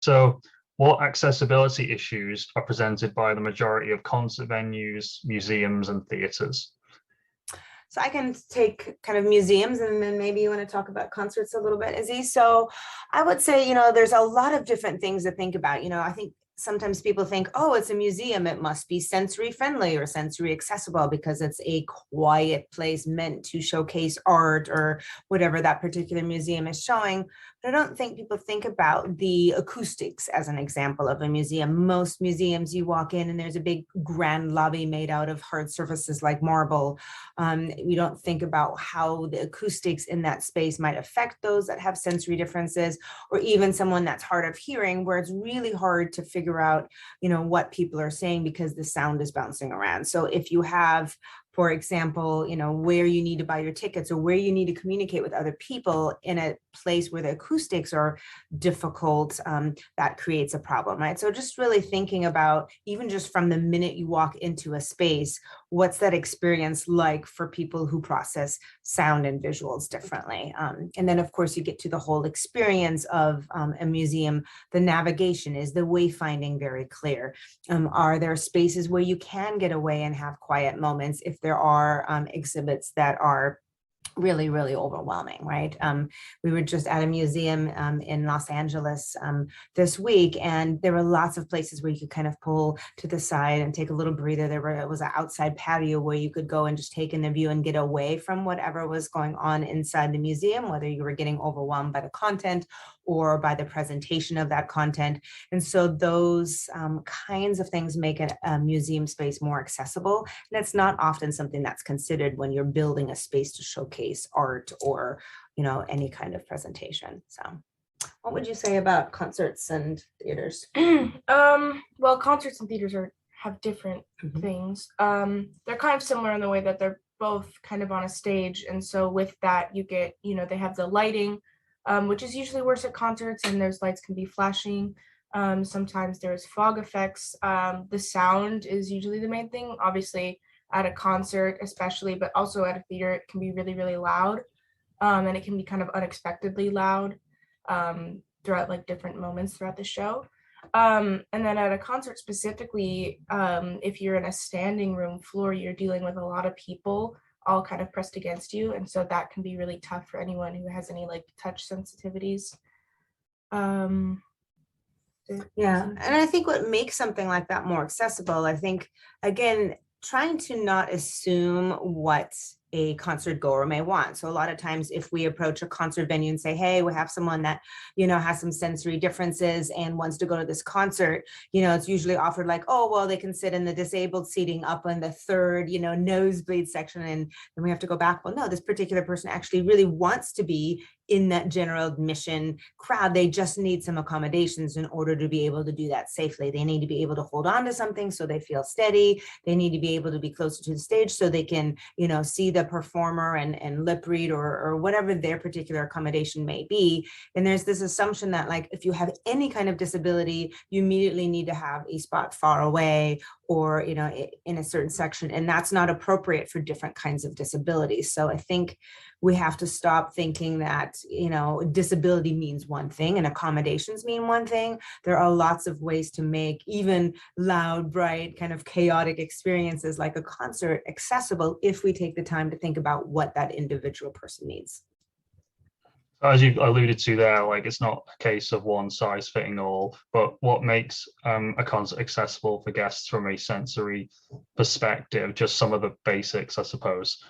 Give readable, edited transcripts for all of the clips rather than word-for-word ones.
So, what accessibility issues are presented by the majority of concert venues, museums, and theatres? So I can take kind of museums, and then maybe you want to talk about concerts a little bit, Izzy. So I would say, there's a lot of different things to think about. I think sometimes people think, oh, it's a museum, it must be sensory friendly or sensory accessible because it's a quiet place meant to showcase art or whatever that particular museum is showing. But I don't think people think about the acoustics as an example of a museum. Most museums, you walk in and there's a big grand lobby made out of hard surfaces like marble. You don't think about how the acoustics in that space might affect those that have sensory differences, or even someone that's hard of hearing, where it's really hard to figure out, what people are saying because the sound is bouncing around. So if you have, for example, where you need to buy your tickets or where you need to communicate with other people in a place where the acoustics are difficult, that creates a problem, right? So just really thinking about, even just from the minute you walk into a space, what's that experience like for people who process sound and visuals differently? And then, of course, you get to the whole experience of a museum. The navigation, is the wayfinding very clear? Are there spaces where you can get away and have quiet moments if there are exhibits that are really, really overwhelming, right? We were just at a museum in Los Angeles this week, and there were lots of places where you could kind of pull to the side and take a little breather. It was an outside patio where you could go and just take in the view and get away from whatever was going on inside the museum, whether you were getting overwhelmed by the content or by the presentation of that content. And so those kinds of things make a museum space more accessible. And it's not often something that's considered when you're building a space to showcase art or, any kind of presentation. So what would you say about concerts and theaters? Well, concerts and theaters have different things. They're kind of similar in the way that they're both kind of on a stage. And so with that, you get, they have the lighting, which is usually worse at concerts, and those lights can be flashing. Sometimes there's fog effects. The sound is usually the main thing. Obviously, at a concert especially, but also at a theater, it can be really, really loud. And it can be kind of unexpectedly loud throughout like different moments throughout the show. And then at a concert specifically, if you're in a standing room floor, you're dealing with a lot of people all kind of pressed against you. And so that can be really tough for anyone who has any like touch sensitivities. Yeah, and I think what makes something like that more accessible, I think, again, trying to not assume what a concert goer may want. So a lot of times if we approach a concert venue and say, hey, we have someone that, has some sensory differences and wants to go to this concert, it's usually offered like, oh, well, they can sit in the disabled seating up on the third, nosebleed section. And then we have to go back. Well, no, this particular person actually really wants to be in that general admission crowd. They just need some accommodations in order to be able to do that safely. They need to be able to hold on to something so they feel steady. They need to be able to be closer to the stage so they can, see the performer and lip read or whatever their particular accommodation may be. And there's this assumption that like, if you have any kind of disability, you immediately need to have a spot far away or, in a certain section. And that's not appropriate for different kinds of disabilities. So I think we have to stop thinking that, disability means one thing and accommodations mean one thing. There are lots of ways to make even loud, bright, kind of chaotic experiences like a concert accessible if we take the time to think about what that individual person needs. As you alluded to there, like it's not a case of one size fitting all, but what makes a concert accessible for guests from a sensory perspective? Just some of the basics, I suppose.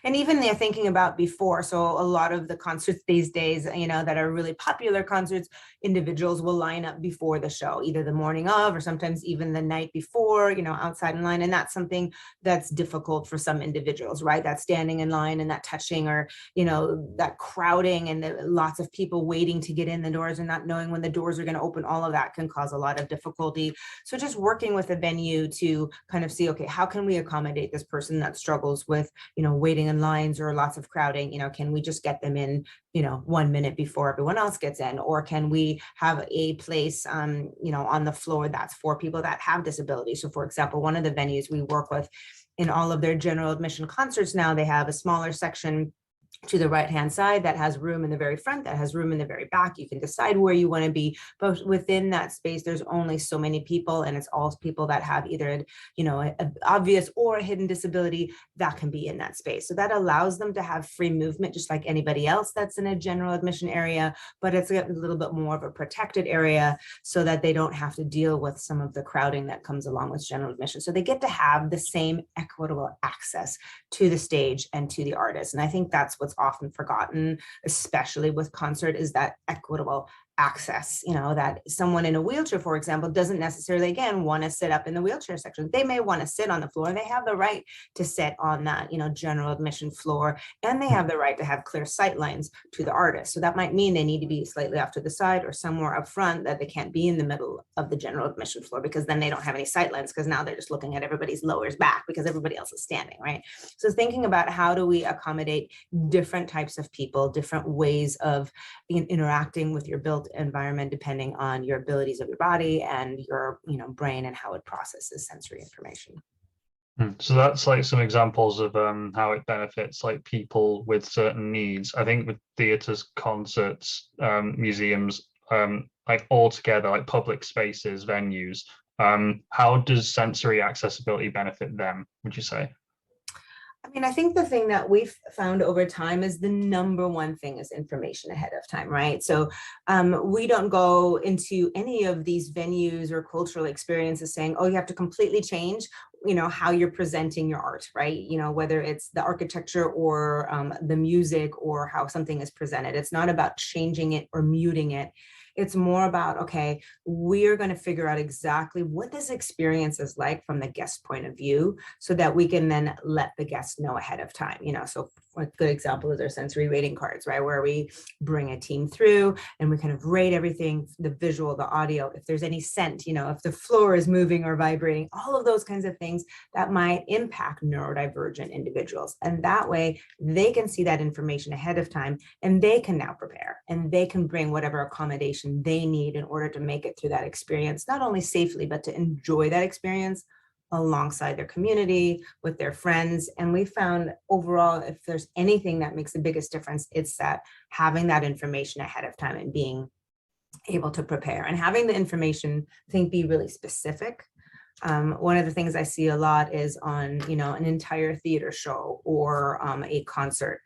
And even they're thinking about before. So a lot of the concerts these days, that are really popular concerts, individuals will line up before the show, either the morning of, or sometimes even the night before, outside in line. And that's something that's difficult for some individuals, right? That standing in line and that touching or, that crowding and lots of people waiting to get in the doors and not knowing when the doors are going to open, all of that can cause a lot of difficulty. So just working with a venue to kind of see, okay, how can we accommodate this person that struggles with, waiting in lines or lots of crowding? Can we just get them in, 1 minute before everyone else gets in? Or can we have a place, on the floor that's for people that have disabilities? So for example, one of the venues we work with in all of their general admission concerts now, they have a smaller section to the right-hand side that has room in the very front, that has room in the very back. You can decide where you want to be, but within that space, there's only so many people, and it's all people that have either, you know, an obvious or a hidden disability that can be in that space. So that allows them to have free movement, just like anybody else that's in a general admission area, but it's a little bit more of a protected area so that they don't have to deal with some of the crowding that comes along with general admission. So they get to have the same equitable access to the stage and to the artist. And I think that's what's often forgotten, especially with concert, is that equitable access. You know, that someone in a wheelchair, for example, doesn't necessarily, again, want to sit up in the wheelchair section. They may want to sit on the floor. They have the right to sit on that, you know, general admission floor, and they have the right to have clear sight lines to the artist. So that might mean they need to be slightly off to the side or somewhere up front, that they can't be in the middle of the general admission floor, because then they don't have any sight lines, because now they're just looking at everybody's lowers back because everybody else is standing, right? So thinking about how do we accommodate different types of people, different ways of interacting with your built environment, depending on your abilities of your body and your, you know, brain and how it processes sensory information. So that's like some examples of how it benefits like people with certain needs. I think with theatres, concerts, museums, like all together, like public spaces, venues, how does sensory accessibility benefit them, would you say? I mean, I think the thing that we've found over time is the number one thing is information ahead of time, right? So we don't go into any of these venues or cultural experiences saying, oh, you have to completely change, you know, how you're presenting your art, right? You know, whether it's the architecture or the music or how something is presented. It's not about changing it or muting it. It's more about, okay, we're going to figure out exactly what this experience is like from the guest point of view, so that we can then let the guests know ahead of time. You know, so a good example is our sensory rating cards, right? Where we bring a team through and we kind of rate everything, the visual, the audio, if there's any scent, you know, if the floor is moving or vibrating, all of those kinds of things that might impact neurodivergent individuals. And that way they can see that information ahead of time, and they can now prepare, and they can bring whatever accommodation they need in order to make it through that experience, not only safely, but to enjoy that experience alongside their community, with their friends. And we found overall, if there's anything that makes the biggest difference, it's that having that information ahead of time and being able to prepare, and having the information, I think, be really specific. One of the things I see a lot is on, you know, an entire theater show or a concert,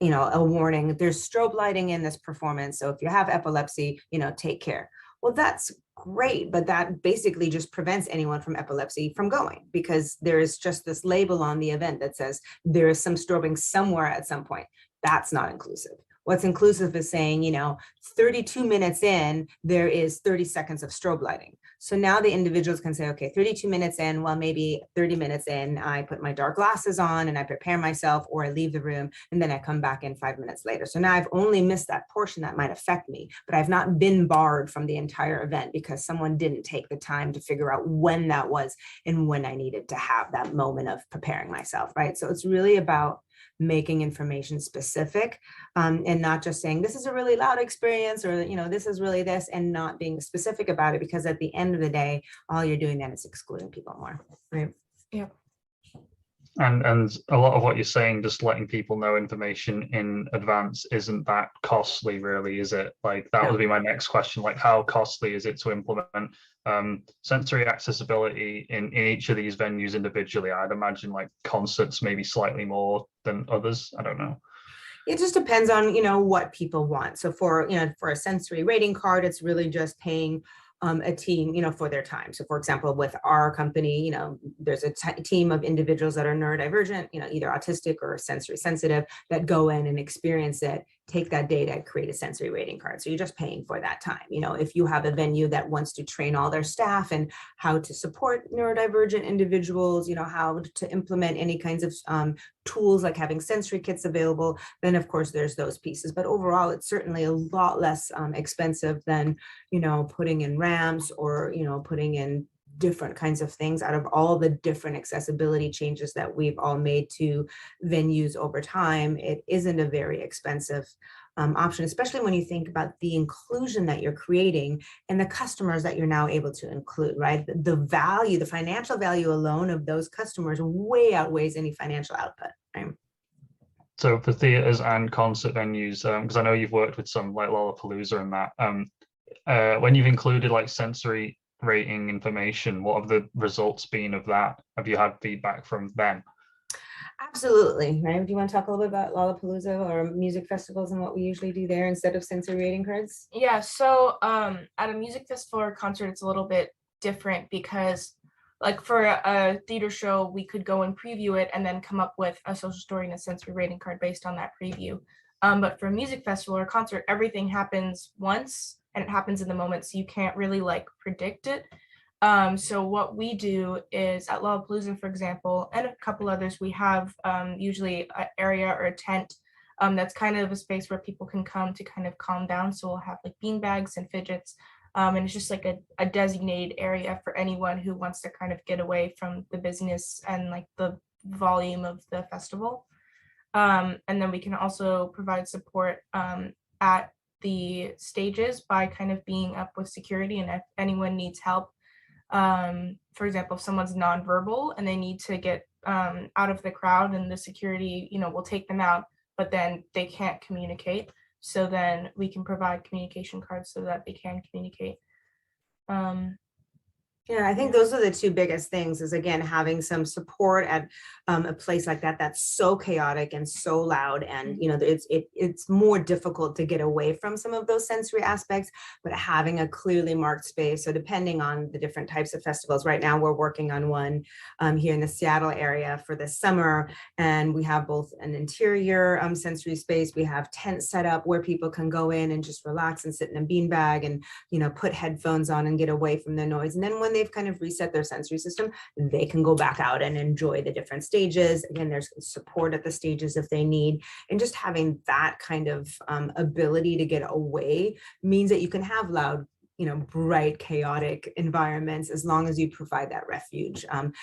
you know, a warning, there's strobe lighting in this performance, so if you have epilepsy, you know, take care. Well, that's great, but that basically just prevents anyone from epilepsy from going, because there is just this label on the event that says there is some strobing somewhere at some point. That's not inclusive. What's inclusive is saying, you know, 32 minutes in, there is 30 seconds of strobe lighting. So now the individuals can say, okay, 32 minutes in, well, maybe 30 minutes in, I put my dark glasses on and I prepare myself, or I leave the room and then I come back in 5 minutes later. So now I've only missed that portion that might affect me, but I've not been barred from the entire event because someone didn't take the time to figure out when that was and when I needed to have that moment of preparing myself, right? So it's really about making information specific, and not just saying this is a really loud experience, or, you know, this is really this, and not being specific about it, because at the end of the day, all you're doing then is excluding people more, right? Yeah. And a lot of what you're saying, just letting people know information in advance, isn't that costly, really, is it? Like, that would be my next question. Like, how costly is it to implement sensory accessibility in each of these venues individually? I'd imagine like concerts maybe slightly more than others. I don't know. It just depends on, you know, what people want. So for, you know, for a sensory rating card, it's really just paying a team, you know, for their time. So for example, with our company, you know, there's a team of individuals that are neurodivergent, you know, either autistic or sensory sensitive, that go in and experience it, take that data, create a sensory rating card. So you're just paying for that time. You know, if you have a venue that wants to train all their staff and how to support neurodivergent individuals, you know, how to implement any kinds of tools like having sensory kits available, then of course there's those pieces. But overall, it's certainly a lot less expensive than, you know, putting in ramps or, you know, putting in different kinds of things out of all the different accessibility changes that we've all made to venues over time. It isn't a very expensive option, especially when you think about the inclusion that you're creating and the customers that you're now able to include, right? The value, the financial value alone of those customers way outweighs any financial output, right? So for theaters and concert venues, because I know you've worked with some like Lollapalooza and that, when you've included like sensory rating information, what have the results been of that? Have you had feedback from them? Absolutely, right? Do you want to talk a little bit about Lollapalooza or music festivals and what we usually do there instead of sensory rating cards? Yeah, so at a music festival or concert, it's a little bit different because like for a theater show, we could go and preview it and then come up with a social story and a sensory rating card based on that preview. But for a music festival or concert, everything happens once and it happens in the moment, so you can't really like predict it. So what we do is at Lollapalooza, for example, and a couple others, we have usually an area or a tent that's kind of a space where people can come to kind of calm down. So we'll have like bean bags and fidgets. And it's just like a designated area for anyone who wants to kind of get away from the business and like the volume of the festival. And then we can also provide support at the stages by kind of being up with security. And if anyone needs help, for example, if someone's nonverbal and they need to get out of the crowd and the security, will take them out, but then they can't communicate. So then we can provide communication cards so that they can communicate. Yeah, I think those are the two biggest things is, again, having some support at a place like that that's so chaotic and so loud. And, it's more difficult to get away from some of those sensory aspects, but having a clearly marked space. So depending on the different types of festivals, right now we're working on one here in the Seattle area for this summer. And we have both an interior sensory space. We have tents set up where people can go in and just relax and sit in a beanbag and, put headphones on and get away from the noise. And then when they've kind of reset their sensory system, they can go back out and enjoy the different stages. Again, there's support at the stages if they need. And just having that kind of ability to get away means that you can have loud, bright, chaotic environments as long as you provide that refuge. And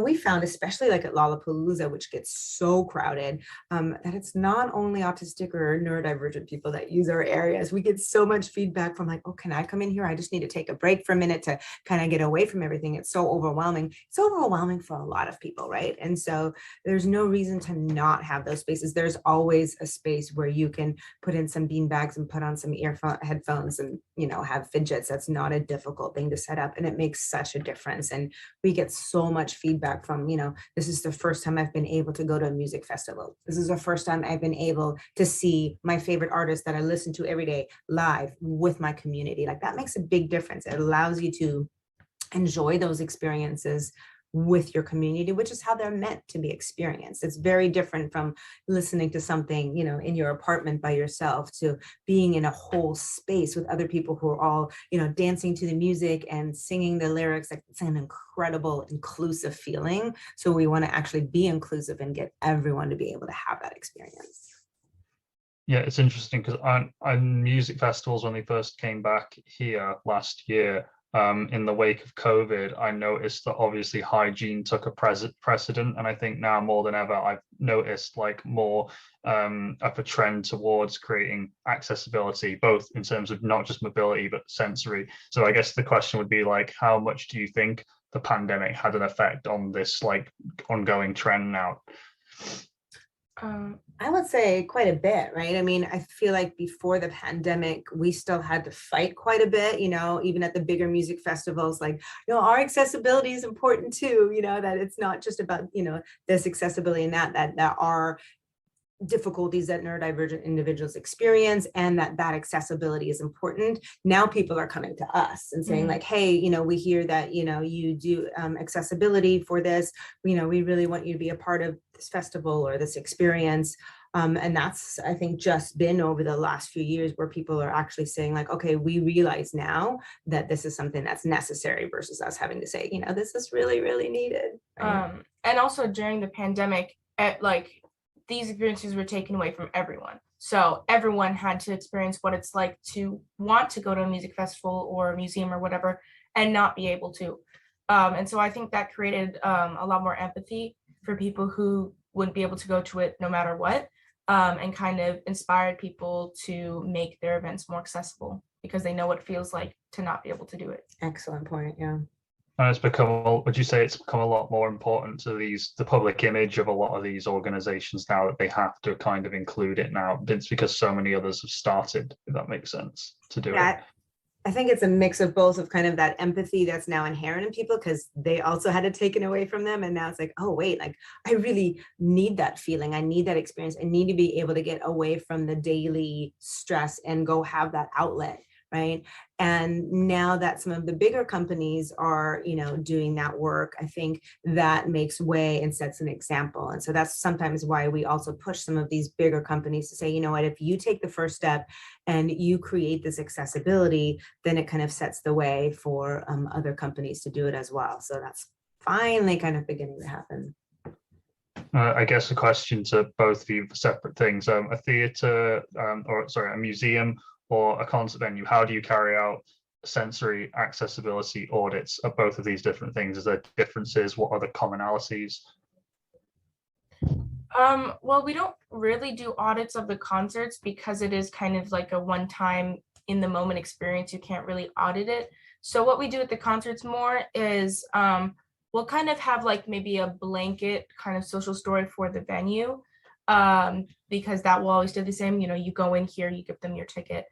we found, especially like at Lollapalooza, which gets so crowded, that it's not only autistic or neurodivergent people that use our areas. We get so much feedback from like, oh, can I come in here? I just need to take a break for a minute to kind of get away from everything. It's so overwhelming. It's overwhelming for a lot of people, right? And so there's no reason to not have those spaces. There's always a space where you can put in some bean bags and put on some headphones and, have fidgets. That's not a difficult thing to set up. And it makes such a difference. And we get so much feedback from, this is the first time I've been able to go to a music festival. This is the first time I've been able to see my favorite artist that I listen to every day live with my community. Like that makes a big difference. It allows you to enjoy those experiences with your community, which is how they're meant to be experienced. It's very different from listening to something, in your apartment by yourself to being in a whole space with other people who are all, dancing to the music and singing the lyrics. Like it's an incredible inclusive feeling. So we want to actually be inclusive and get everyone to be able to have that experience. Yeah, it's interesting because on music festivals, when they first came back here last year, in the wake of COVID, I noticed that obviously hygiene took a precedent. And I think now more than ever, I've noticed like more of a trend towards creating accessibility, both in terms of not just mobility, but sensory. So I guess the question would be like, how much do you think the pandemic had an effect on this like ongoing trend now? I would say quite a bit, right? I mean, I feel like before the pandemic, we still had to fight quite a bit, even at the bigger music festivals, like, our accessibility is important too, that it's not just about, this accessibility and that there are difficulties that neurodivergent individuals experience and that accessibility is important. Now people are coming to us and saying like, hey, we hear that, you do accessibility for this, we really want you to be a part of this festival or this experience. And that's, I think, just been over the last few years where people are actually saying like, okay, we realize now that this is something that's necessary versus us having to say, this is really, really needed. Right? And also during the pandemic, these experiences were taken away from everyone. So everyone had to experience what it's like to want to go to a music festival or a museum or whatever and not be able to. And so I think that created a lot more empathy for people who wouldn't be able to go to it no matter what, and kind of inspired people to make their events more accessible because they know what it feels like to not be able to do it. Excellent point. Yeah. And it's become, would you say it's become a lot more important to the public image of a lot of these organizations now that they have to kind of include it now? It's because so many others have started, if that makes sense, to do it. I think it's a mix of both, of kind of that empathy that's now inherent in people because they also had it taken away from them. And now it's like, oh, wait, like I really need that feeling. I need that experience. I need to be able to get away from the daily stress and go have that outlet. Right. And now that some of the bigger companies are, doing that work, I think that makes way and sets an example. And so that's sometimes why we also push some of these bigger companies to say, you know what, if you take the first step and you create this accessibility, then it kind of sets the way for other companies to do it as well. So that's finally kind of beginning to happen. I guess a question to both of you for separate things. A theatre, a museum, or a concert venue, how do you carry out sensory accessibility audits of both of these different things? Is there differences? What are the commonalities? Well, we don't really do audits of the concerts because it is kind of like a one-time in the moment experience. You can't really audit it. So what we do at the concerts more is we'll kind of have like maybe a blanket kind of social story for the venue. Because that will always do the same, you go in here, you give them your ticket.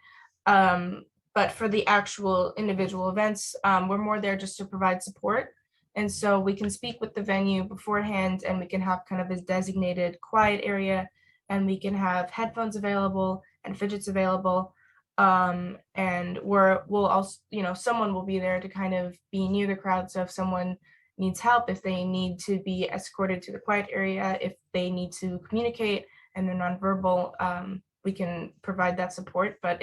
But for the actual individual events, we're more there just to provide support. And so we can speak with the venue beforehand and we can have kind of a designated quiet area and we can have headphones available and fidgets available. And we'll also, someone will be there to kind of be near the crowd. So if someone needs help, if they need to be escorted to the quiet area, if they need to communicate and they're nonverbal, we can provide that support, but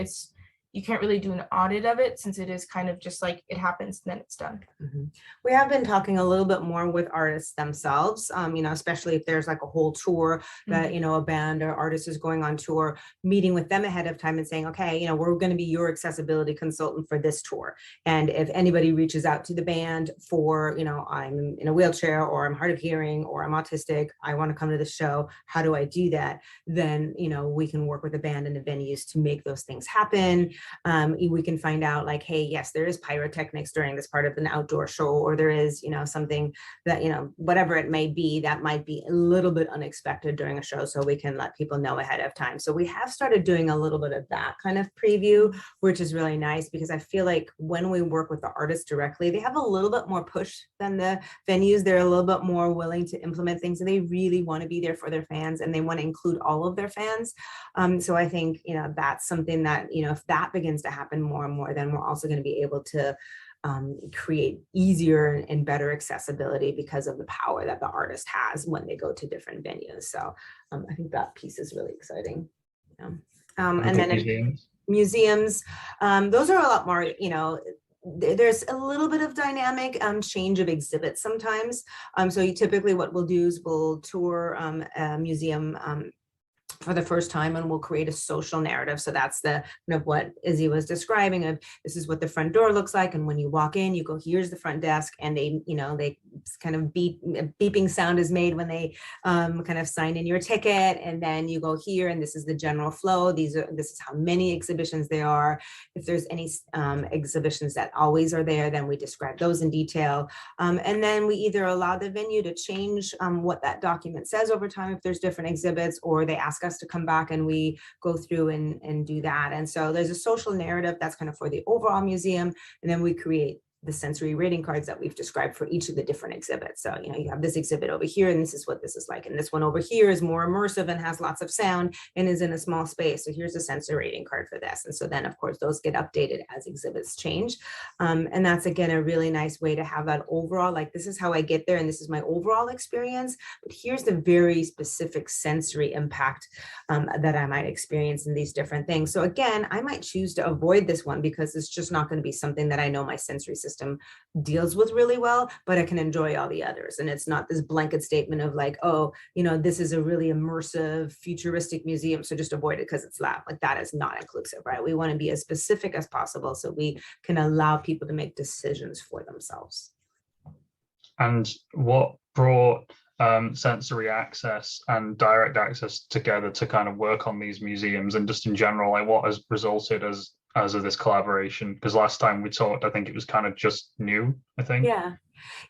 you can't really do an audit of it since it is kind of just like it happens, then it's done. Mm-hmm. We have been talking a little bit more with artists themselves, especially if there's like a whole tour that, a band or artist is going on tour, meeting with them ahead of time and saying, okay, we're going to be your accessibility consultant for this tour. And if anybody reaches out to the band for, I'm in a wheelchair or I'm hard of hearing or I'm autistic, I want to come to the show, how do I do that? Then, we can work with the band and the venues to make those things happen. We can find out like, hey, yes, there is pyrotechnics during this part of an outdoor show, or there is, something that, whatever it may be, that might be a little bit unexpected during a show. So we can let people know ahead of time. So we have started doing a little bit of that kind of preview, which is really nice because I feel like when we work with the artists directly, they have a little bit more push than the venues. They're a little bit more willing to implement things and they really want to be there for their fans and they want to include all of their fans. So I think, that's something that, if that begins to happen more and more, then we're also going to be able to create easier and better accessibility because of the power that the artist has when they go to different venues. So I think that piece is really exciting. And then museums, those are a lot more, there's a little bit of dynamic change of exhibits sometimes. So typically what we'll do is we'll tour a museum for the first time and we'll create a social narrative. So that's the kind of what Izzi was describing of this is what the front door looks like. And when you walk in, you go, here's the front desk and they kind of beeping sound is made when they kind of sign in your ticket. And then you go here and this is the general flow. This is how many exhibitions there are. If there's any exhibitions that always are there, then we describe those in detail. And then we either allow the venue to change what that document says over time if there's different exhibits, or they ask us to come back and we go through and do that. And so there's a social narrative that's kind of for the overall museum. And then we create the sensory rating cards that we've described for each of the different exhibits. So, you have this exhibit over here and this is what this is like. And this one over here is more immersive and has lots of sound and is in a small space. So here's a sensory rating card for this. And so then of course, those get updated as exhibits change. And that's again, a really nice way to have that overall, like this is how I get there and this is my overall experience, but here's the very specific sensory impact that I might experience in these different things. So again, I might choose to avoid this one because it's just not going to be something that I know my sensory system deals with really well, but I can enjoy all the others. And it's not this blanket statement of like, oh, this is a really immersive, futuristic museum, so just avoid it because it's loud. Like that is not inclusive, right? We want to be as specific as possible so we can allow people to make decisions for themselves. And what brought sensory access and direct access together to kind of work on these museums, and just in general, like what has resulted as of this collaboration? Because last time we talked, I think it was kind of just new, I think. Yeah.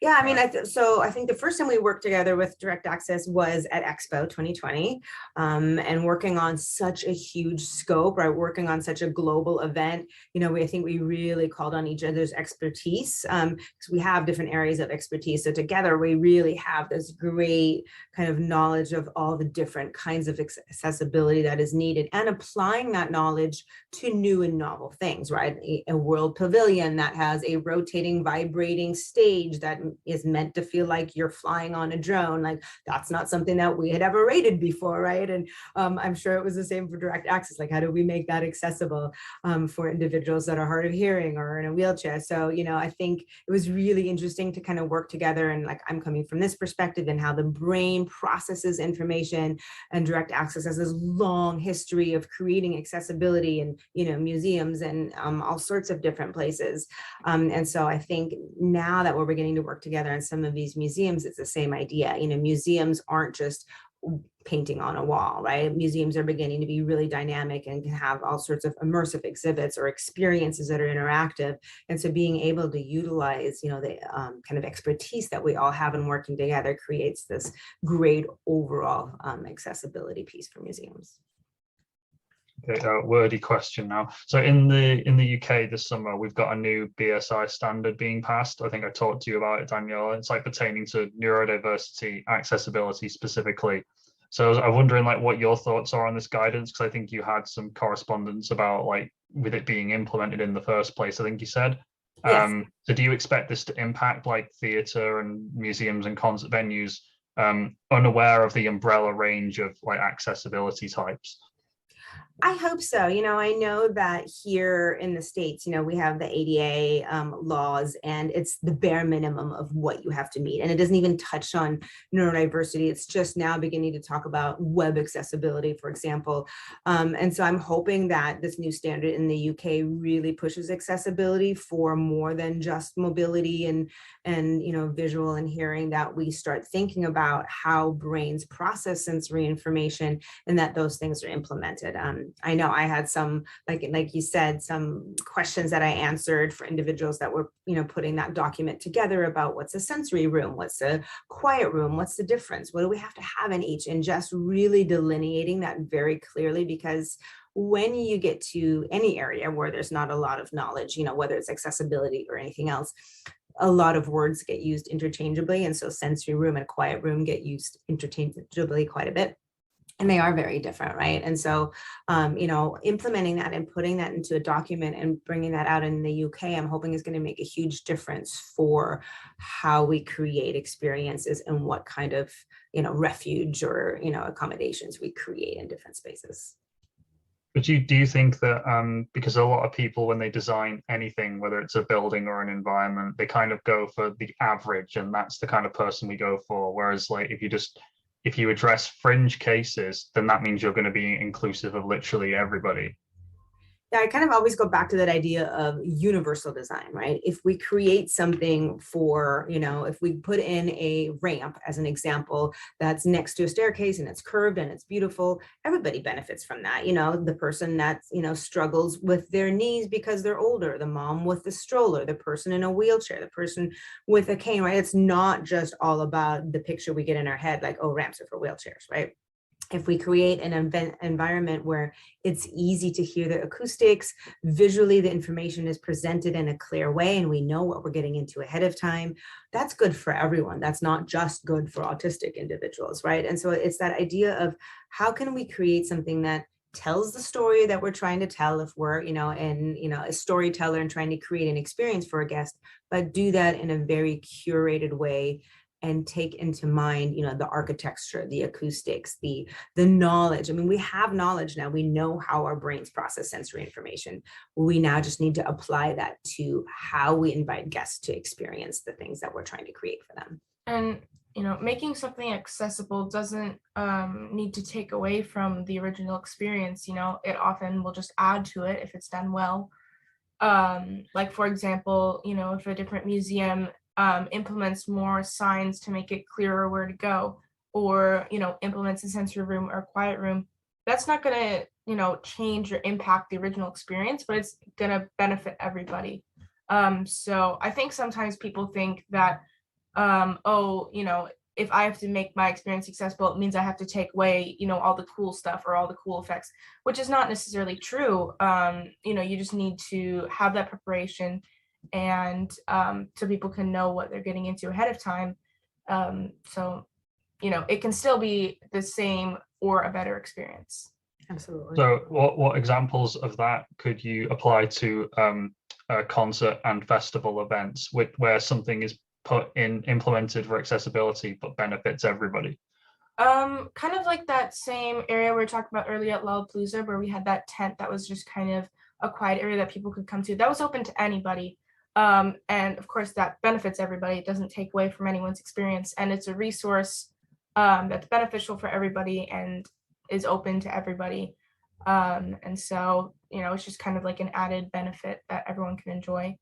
Yeah, I mean, so I think the first time we worked together with Direct Access was at Expo 2020, and working on such a huge scope, right? Working on such a global event, I think we really called on each other's expertise, because we have different areas of expertise. So together we really have this great kind of knowledge of all the different kinds of accessibility that is needed, and applying that knowledge to new and novel things, right? A world pavilion that has a rotating, vibrating stage that is meant to feel like you're flying on a drone. Like, that's not something that we had ever rated before, right? And I'm sure it was the same for Direct Access. Like, how do we make that accessible for individuals that are hard of hearing or in a wheelchair? So, I think it was really interesting to kind of work together, and like, I'm coming from this perspective and how the brain processes information, and Direct Access has this long history of creating accessibility in, museums and all sorts of different places. And so I think now that we're beginning to work together in some of these museums, it's the same idea. Museums aren't just painting on a wall, right? Museums are beginning to be really dynamic and can have all sorts of immersive exhibits or experiences that are interactive. And so being able to utilize, the kind of expertise that we all have in working together creates this great overall accessibility piece for museums. Okay, wordy question now. So in the UK this summer, we've got a new BSI standard being passed. I think I talked to you about it, Daniela. It's like pertaining to neurodiversity, accessibility specifically. So I'm wondering like what your thoughts are on this guidance, because I think you had some correspondence about like with it being implemented in the first place, I think you said. Yes. So do you expect this to impact like theatre and museums and concert venues, unaware of the umbrella range of like accessibility types? I hope so. I know that here in the States, we have the ADA laws, and it's the bare minimum of what you have to meet. And it doesn't even touch on neurodiversity. It's just now beginning to talk about web accessibility, for example. And so I'm hoping that this new standard in the UK really pushes accessibility for more than just mobility and visual and hearing, that we start thinking about how brains process sensory information and that those things are implemented. I know I had some, like you said, some questions that I answered for individuals that were, putting that document together about what's a sensory room, what's a quiet room, what's the difference, what do we have to have in each, and just really delineating that very clearly, because when you get to any area where there's not a lot of knowledge, whether it's accessibility or anything else, a lot of words get used interchangeably. And so sensory room and quiet room get used interchangeably quite a bit. And they are very different, right? And so, implementing that and putting that into a document and bringing that out in the UK, I'm hoping is going to make a huge difference for how we create experiences and what kind of, refuge or, accommodations we create in different spaces. But do you think that because a lot of people, when they design anything, whether it's a building or an environment, they kind of go for the average, and that's the kind of person we go for. Whereas like if you address fringe cases, then that means you're going to be inclusive of literally everybody. Yeah, I kind of always go back to that idea of universal design, right? If we create something for, if we put in a ramp as an example that's next to a staircase and it's curved and it's beautiful, everybody benefits from that. The person that, struggles with their knees because they're older, the mom with the stroller, the person in a wheelchair, the person with a cane, right? It's not just all about the picture we get in our head, like, oh, ramps are for wheelchairs, right? If we create an environment where it's easy to hear the acoustics, visually the information is presented in a clear way and we know what we're getting into ahead of time, that's good for everyone. That's not just good for autistic individuals, right? And so it's that idea of how can we create something that tells the story that we're trying to tell, if we're, a storyteller and trying to create an experience for a guest, but do that in a very curated way and take into mind, the architecture, the acoustics, the knowledge. I mean, we have knowledge now. We know how our brains process sensory information. We now just need to apply that to how we invite guests to experience the things that we're trying to create for them. And, making something accessible doesn't need to take away from the original experience. It often will just add to it if it's done well. Like, for example, if a different museum implements more signs to make it clearer where to go, or implements a sensory room or quiet room, that's not going to change or impact the original experience, but it's going to benefit everybody. So I think sometimes people think that oh, if I have to make my experience accessible, it means I have to take away, all the cool stuff or all the cool effects, which is not necessarily true. You just need to have that preparation, and so people can know what they're getting into ahead of time. So, it can still be the same or a better experience. Absolutely. So what examples of that could you apply to concert and festival events where something is implemented for accessibility but benefits everybody? Kind of like that same area we were talking about earlier at Lollapalooza, where we had that tent that was just kind of a quiet area that people could come to. That was open to anybody. And of course that benefits everybody. It doesn't take away from anyone's experience, and it's a resource that's beneficial for everybody and is open to everybody. And so, it's just kind of like an added benefit that everyone can enjoy.